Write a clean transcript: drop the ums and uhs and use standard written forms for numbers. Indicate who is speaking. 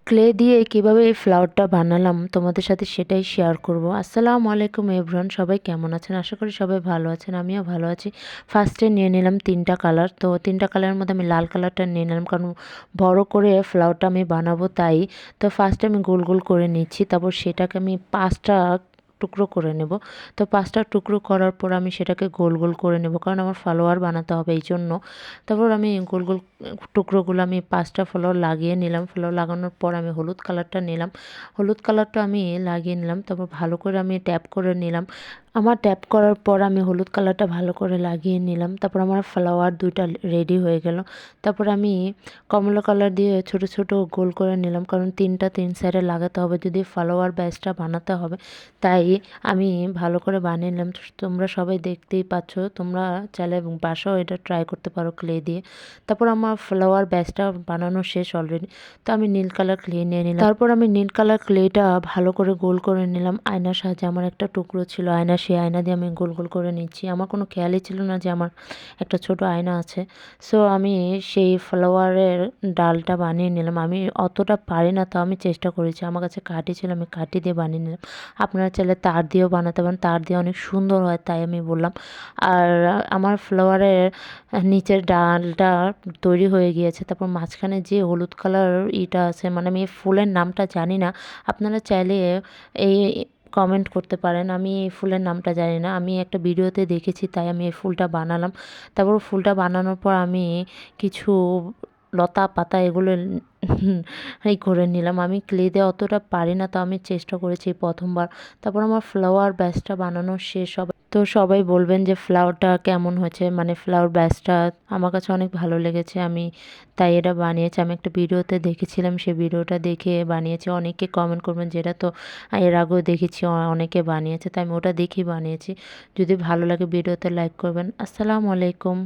Speaker 1: Clay দিয়ে কিভাবে এই ফ্লাওয়ারটা বানালাম তোমাদের সাথে সেটাই শেয়ার করব। আসসালামু আলাইকুম এভরিওয়ান, সবাই কেমন আছেন? আশা করি সবাই ভালো আছেন, আমিও ভালো আছি। ফার্স্টে নিয়ে নিলাম তিনটা কালার, তো তিনটা কালারের মধ্যে আমি লাল কালারটা নিয়ে নিলাম, কারণ বড় করে ফ্লাওয়ারটা আমি বানাবো তাই। তো ফার্স্টে আমি গোল গোল করে নিচ্ছি, তারপর সেটাকে আমি পাঁচটা টুকরো করে নেব। তো পাঁচটা টুকরো করার পর আমি সেটাকে গোল গোল করে নেব, কারণ আমার ফ্লাওয়ার বানাতে হবে এই জন্য। তারপর আমি গোল গোল টুকরোগুলো আমি পাঁচটা ফ্লাওয়ার লাগিয়ে নিলাম। ফ্লাওয়ার লাগানোর পর আমি হলুদ কালারটা নিলাম, হলুদ কালারটা আমি লাগিয়ে নিলাম। তারপর ভালো করে আমি ট্যাপ করে নিলাম। আমার ট্যাপ করার পর আমি হলুদ কালারটা ভালো করে লাগিয়ে নিলাম। তারপর আমার ফ্লাওয়ার দুইটা রেডি হয়ে গেল। তারপর আমি কমলা কালার দিয়ে ছোট ছোট গোল করে নিলাম, কারণ তিনটা তিন সাইডে লাগাতে হবে যদি ফ্লাওয়ার ব্যাসটা বানাতে হবে, তাই আমি ভালো করে বানিয়ে নিলাম। তোমরা সবাই দেখতেই পাচ্ছ, তোমরা চাইলে বাসাও এটা ট্রাই করতে পারো ক্লে দিয়ে। তারপর আমার ফ্লাওয়ার ব্যাসটা বানানো শেষ অলরেডি। তো আমি নীল কালার ক্লে নিয়ে নিলাম। তারপর আমি নীল কালার ক্লেটা ভালো করে গোল করে নিলাম আয়নার সাহায্যে। আমার একটা টুকরো ছিল আয়না, সেই আয়না দিয়ে আমি গোল গোল করে নিচ্ছি। আমার কোনো খেয়ালই ছিল না যে আমার একটা ছোট আয়না আছে। সো আমি সেই ফ্লাওয়ারের ডালটা বানিয়ে নিলাম। আমি অতটা পারি না, তো আমি চেষ্টা করেছি, আমার কাছে কাঠি ছিল, আমি কাঠি দিয়ে বানিয়ে নিলাম। আপনারা চাইলে তার দিয়েও বানাতে পারেন, তার দিয়ে অনেক সুন্দর হয়, তাই আমি বললাম। আর আমার ফ্লাওয়ারের নিচের ডালটা তৈরি হয়ে গিয়েছে। তারপর মাঝখানে যে হলুদ কালার ইটা আছে, মানে আমি এই ফুলের নামটা জানি না, আপনারা চাইলে এই কমেন্ট করতে পারেন। আমি এই ফুলের নামটা জানি না, আমি একটা ভিডিওতে দেখেছি তাই আমি এই ফুলটা বানালাম। তারপর ফুলটা বানানোর পর আমি কিছু লতা পাতা এগুলো এই করে নিলাম। আমি ক্লে দিয়ে অতটা পারি না, তো আমি চেষ্টা করেছি প্রথমবার। তারপর আমার ফ্লাওয়ার ব্যাসটা বানানো শেষ হবে। তো সবাই বলবেন যে ফ্লাওয়ারটা কেমন হয়েছে, মানে ফ্লাওয়ার ব্যাসটা আমার কাছে অনেক ভালো লেগেছে, আমি তাই এটা বানিয়েছি। আমি একটা ভিডিওতে দেখেছিলাম, সেই ভিডিওটা দেখে বানিয়েছি। অনেকে কমেন্ট করবেন যেটা তো এর আগেও দেখেছি অনেকে বানিয়েছে, তাই আমি ওটা দেখেই বানিয়েছি। যদি ভালো লাগে ভিডিওতে লাইক করবেন। আসসালামু আলাইকুম।